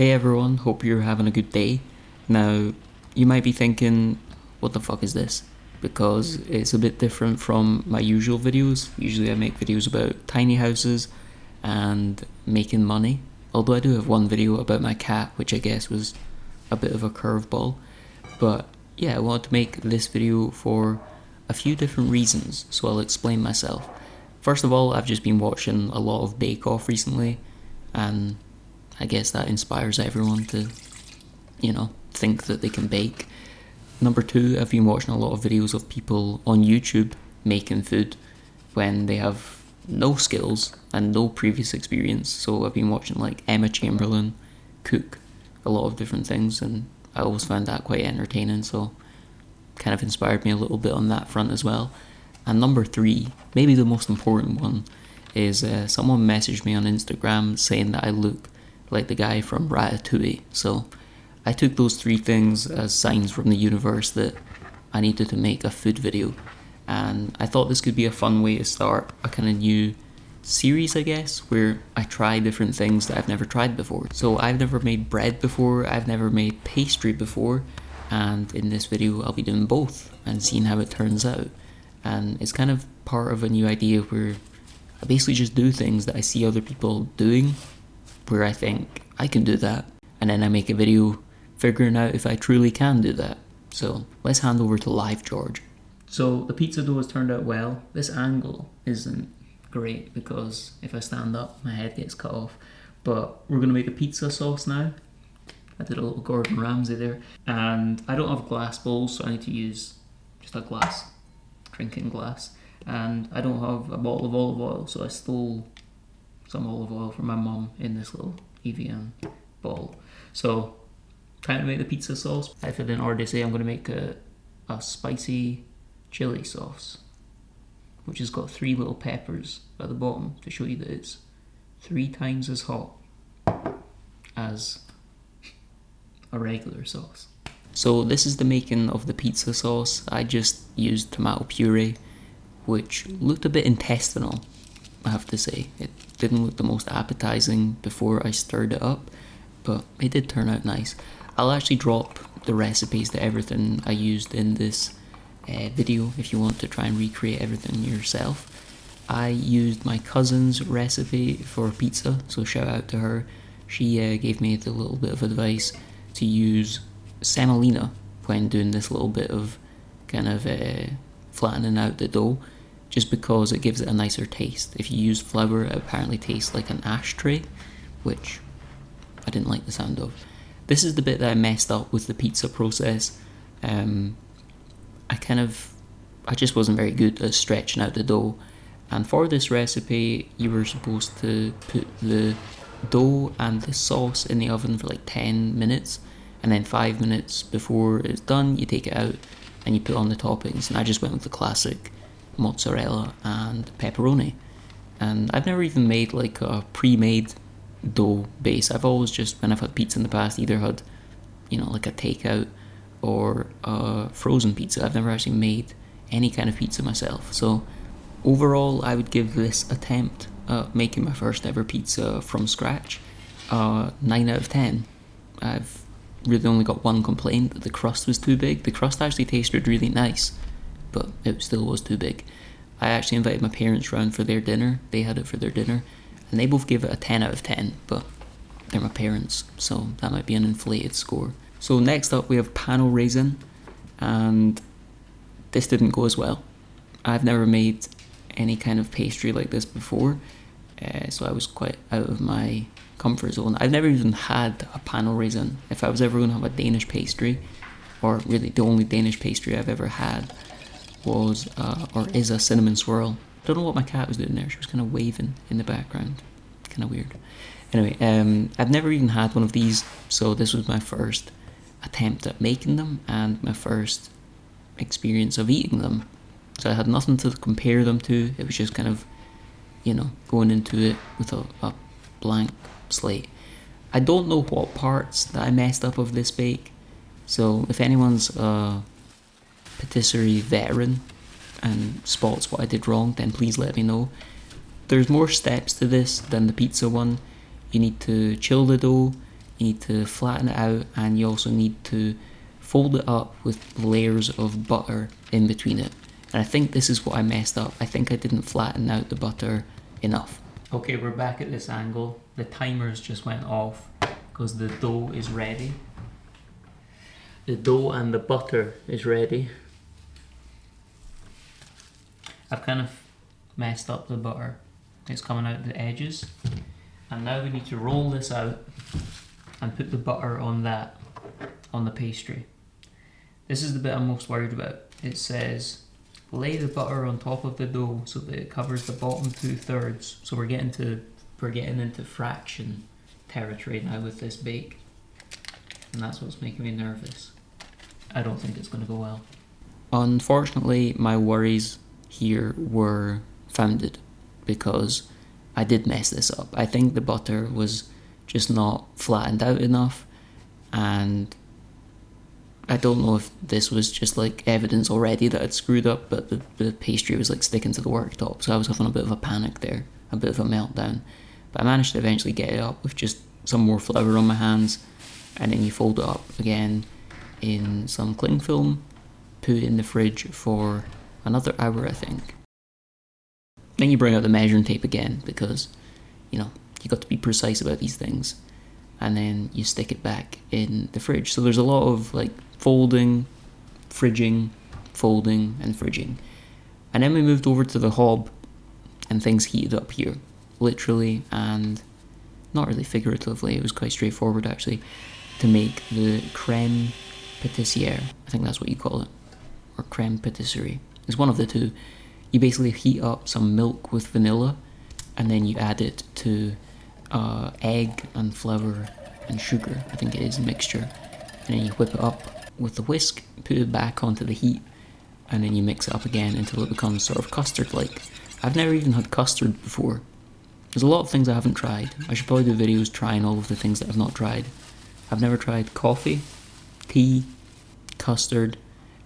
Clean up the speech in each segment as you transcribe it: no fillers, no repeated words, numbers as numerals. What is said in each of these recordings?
Hey everyone, hope you're having a good day. Now, you might be thinking, what the fuck is this? Because it's a bit different from my usual videos. Usually I make videos about tiny houses and making money. Although I do have one video about my cat, which I guess was a bit of a curveball. But yeah, I wanted to make this video for a few different reasons, so I'll explain myself. First of all, I've just been watching a lot of Bake Off recently, and I guess that inspires everyone to, think that they can bake. Number two, I've been watching a lot of videos of people on YouTube making food when they have no skills and no previous experience. So I've been watching like Emma Chamberlain cook a lot of different things, and I always found that quite entertaining, so kind of inspired me a little bit on that front as well. And number three, maybe the most important one, is someone messaged me on Instagram saying that I look like the guy from Ratatouille. So I took those three things as signs from the universe that I needed to make a food video, and I thought this could be a fun way to start a kind of new series, I guess, where I try different things that I've never tried before. So I've never made bread before, I've never made pastry before, and in this video I'll be doing both and seeing how it turns out. And it's kind of part of a new idea where I basically just do things that I see other people doing, where I think I can do that, and then I make a video figuring out if I truly can do that. So let's hand over to Live George. So the pizza dough has turned out well. This angle isn't great because if I stand up my head gets cut off, but we're going to make a pizza sauce now. I did a little Gordon Ramsay there, and I don't have glass bowls, so I need to use just a glass, drinking glass, and I don't have a bottle of olive oil, so I stole some olive oil from my mum in this little Evian bottle. So trying to make the pizza sauce. If I didn't already say, I'm going to make a spicy chili sauce, which has got 3 little peppers at the bottom to show you that it's 3 times as hot as a regular sauce. So this is the making of the pizza sauce. I just used tomato puree, which looked a bit intestinal, I have to say. It didn't look the most appetizing before I stirred it up, but it did turn out nice. I'll actually drop the recipes to everything I used in this video if you want to try and recreate everything yourself. I used my cousin's recipe for pizza, so shout out to her. She gave me the little bit of advice to use semolina when doing this little bit of kind of flattening out the dough, just because it gives it a nicer taste. If you use flour, it apparently tastes like an ashtray, which I didn't like the sound of. This is the bit that I messed up with the pizza process. I just wasn't very good at stretching out the dough, and for this recipe you were supposed to put the dough and the sauce in the oven for like 10 minutes, and then 5 minutes before it's done you take it out and you put on the toppings, and I just went with the classic mozzarella and pepperoni. And I've never even made like a pre-made dough base. I've always just, when I've had pizza in the past, either had like a takeout or a frozen pizza. I've never actually made any kind of pizza myself. So overall I would give this attempt at making my first ever pizza from scratch 9 out of 10. I've really only got one complaint, that the crust was too big. The crust actually tasted really nice, but it still was too big. I actually invited my parents round for their dinner. They had it for their dinner, and they both gave it a 10 out of 10, but they're my parents, so that might be an inflated score. So next up we have Pano Raisin, and this didn't go as well. I've never made any kind of pastry like this before, so I was quite out of my comfort zone. I've never even had a Pano Raisin. If I was ever going to have a Danish pastry, or really the only Danish pastry I've ever had was, or is, a cinnamon swirl. I don't know what my cat was doing there. She was kind of waving in the background. Kind of weird. Anyway, I've never even had one of these, so this was my first attempt at making them and my first experience of eating them. So I had nothing to compare them to. It was just kind of, going into it with a blank slate. I don't know what parts that I messed up of this bake, so if anyone's a patisserie veteran and spots what I did wrong, then please let me know. There's more steps to this than the pizza one. You need to chill the dough, you need to flatten it out, and you also need to fold it up with layers of butter in between it. And I think this is what I messed up. I think I didn't flatten out the butter enough. Okay, we're back at this angle. The timers just went off because the dough is ready. The dough and the butter is ready. I've kind of messed up the butter. It's coming out the edges. And now we need to roll this out and put the butter on that, on the pastry. This is the bit I'm most worried about. It says, lay the butter on top of the dough so that it covers the bottom 2/3. So we're getting into fraction territory now with this bake. And that's what's making me nervous. I don't think it's going to go well. Unfortunately, my worries here were founded because I did mess this up. I think the butter was just not flattened out enough, and I don't know if this was just like evidence already that I'd screwed up, but the pastry was like sticking to the worktop, so I was having a bit of a panic there, a bit of a meltdown. But I managed to eventually get it up with just some more flour on my hands, and then you fold it up again in some cling film, put it in the fridge for another hour, I think. Then you bring out the measuring tape again because, you know, you got to be precise about these things. And then you stick it back in the fridge. So there's a lot of like folding, fridging, folding, and fridging. And then we moved over to the hob and things heated up here, literally and not really figuratively. It was quite straightforward actually, to make the creme patisserie. I think that's what you call it, or creme patisserie. It's one of the two. You basically heat up some milk with vanilla, and then you add it to egg and flour and sugar. I think it is a mixture. And then you whip it up with the whisk, put it back onto the heat, and then you mix it up again until it becomes sort of custard-like. I've never even had custard before. There's a lot of things I haven't tried. I should probably do videos trying all of the things that I've not tried. I've never tried coffee, tea, custard,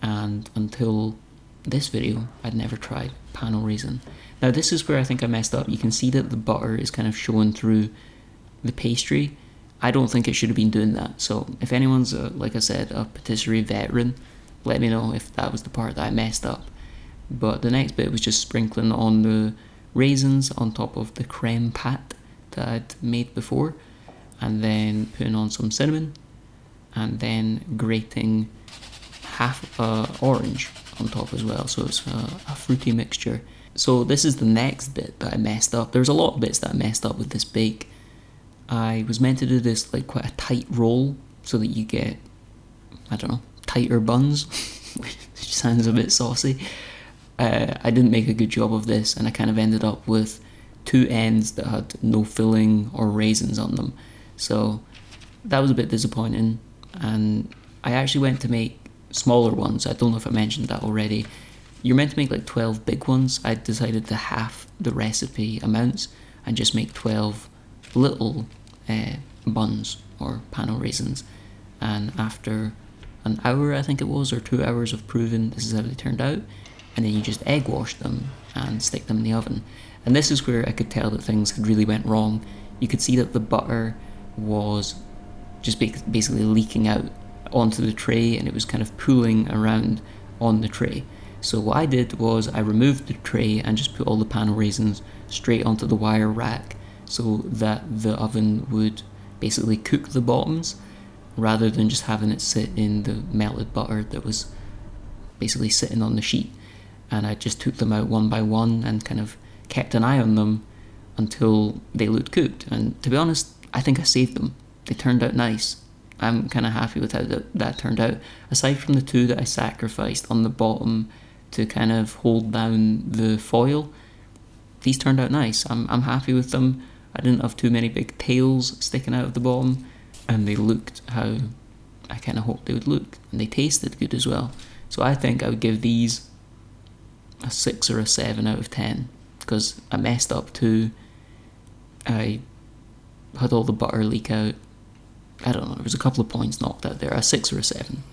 and until this video, I'd never tried Pano Raisin. Now this is where I think I messed up. You can see that the butter is kind of showing through the pastry. I don't think it should have been doing that. So if anyone's, like I said, a patisserie veteran, let me know if that was the part that I messed up. But the next bit was just sprinkling on the raisins on top of the creme pat that I'd made before, and then putting on some cinnamon, and then grating half orange on top as well, so it's a fruity mixture. So this is the next bit that I messed up. There's a lot of bits that I messed up with this bake. I was meant to do this like quite a tight roll so that you get, I don't know, tighter buns, which sounds a bit saucy. I didn't make a good job of this, and I kind of ended up with two ends that had no filling or raisins on them. So that was a bit disappointing, and I actually went to make smaller ones. I don't know if I mentioned that already. You're meant to make like 12 big ones. I decided to half the recipe amounts and just make 12 little buns or Pano Raisins. And after an hour, I think it was, or 2 hours of proving, this is how they turned out. And then you just egg wash them and stick them in the oven. And this is where I could tell that things had really went wrong. You could see that the butter was just basically leaking out onto the tray, and it was kind of pooling around on the tray. So what I did was I removed the tray and just put all the Pano Raisins straight onto the wire rack so that the oven would basically cook the bottoms rather than just having it sit in the melted butter that was basically sitting on the sheet. And I just took them out one by one and kind of kept an eye on them until they looked cooked. And to be honest, I think I saved them. They turned out nice. I'm kind of happy with how that turned out. Aside from the two that I sacrificed on the bottom to kind of hold down the foil, these turned out nice. I'm happy with them. I didn't have too many big tails sticking out of the bottom, and they looked how I kind of hoped they would look, and they tasted good as well. So I think I would give these a 6 or a 7 out of 10, because I messed up too. I had all the butter leak out. I don't know, there was a couple of points knocked out there, a 6 or a 7.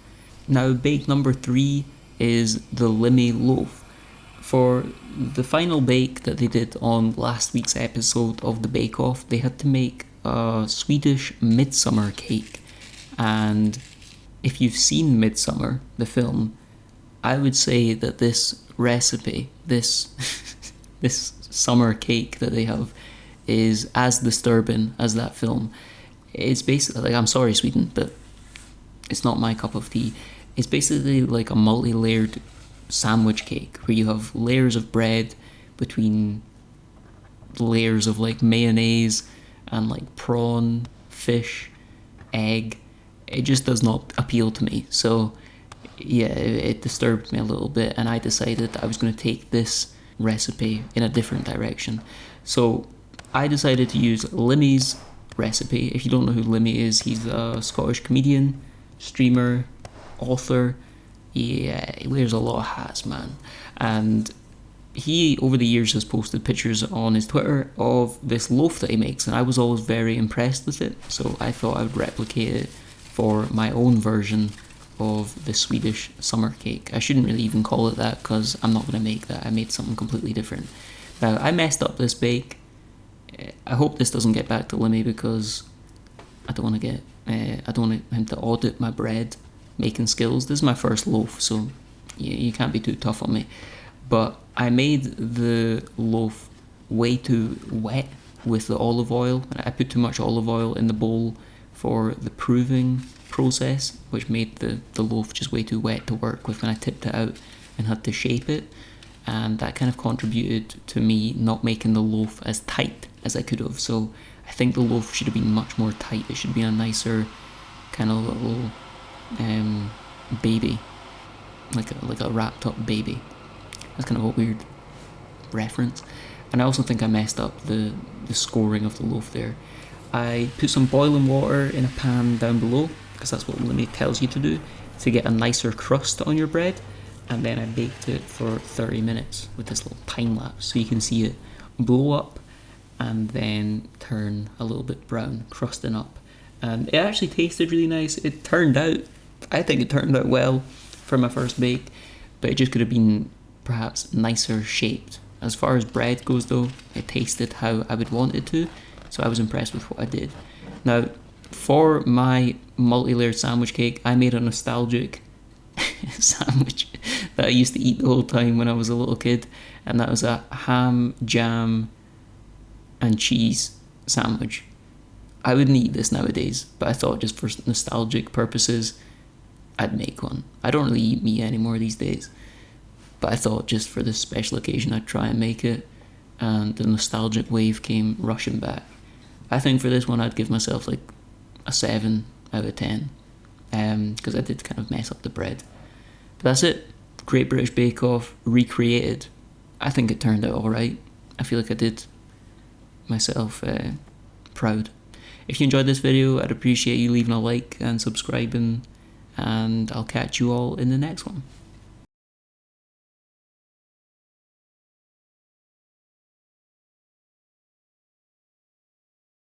Now bake number 3 is the Lenny Loaf. For the final bake that they did on last week's episode of the Bake Off, they had to make a Swedish midsummer cake, and if you've seen Midsummer, the film, I would say that this recipe, this this summer cake that they have, is as disturbing as that film. It's basically like, I'm sorry Sweden, but it's not my cup of tea. It's basically like a multi-layered sandwich cake where you have layers of bread between layers of like mayonnaise and like prawn, fish, egg. It just does not appeal to me. So yeah, it disturbed me a little bit, and I decided that I was going to take this recipe in a different direction. So I decided to use Limmy's recipe. If you don't know who Limmy is, he's a Scottish comedian, streamer, author. He wears a lot of hats, man. And he, over the years, has posted pictures on his Twitter of this loaf that he makes, and I was always very impressed with it. So I thought I would replicate it for my own version of the Swedish summer cake. I shouldn't really even call it that because I'm not going to make that. I made something completely different. Now, I messed up this bake. I hope this doesn't get back to Limmy because I don't want him to audit my bread making skills. This is my first loaf, so you can't be too tough on me. But I made the loaf way too wet with the olive oil. I put too much olive oil in the bowl for the proving process, which made the loaf just way too wet to work with when I tipped it out and had to shape it. And that kind of contributed to me not making the loaf as tight as I could have. So I think the loaf should have been much more tight. It should be a nicer kind of little baby, like a wrapped up baby. That's kind of a weird reference. And I also think I messed up the scoring of the loaf there. I put some boiling water in a pan down below, because that's what Limmy tells you to do, to get a nicer crust on your bread. And then I baked it for 30 minutes with this little time lapse, so you can see it blow up and then turn a little bit brown, crusting up. And it actually tasted really nice. I think it turned out well for my first bake, but it just could have been perhaps nicer shaped. As far as bread goes though, it tasted how I would want it to, so I was impressed with what I did. Now, for my multi-layered sandwich cake, I made a nostalgic sandwich that I used to eat the whole time when I was a little kid, and that was a ham, jam, and cheese sandwich. I wouldn't eat this nowadays, but I thought just for nostalgic purposes, I'd make one. I don't really eat meat anymore these days, but I thought just for this special occasion I'd try and make it, and the nostalgic wave came rushing back. I think for this one I'd give myself like a 7 out of 10, because I did kind of mess up the bread. But that's it. Great British Bake Off recreated. I think it turned out alright. I feel like I did myself proud. If you enjoyed this video, I'd appreciate you leaving a like and subscribing, and I'll catch you all in the next one.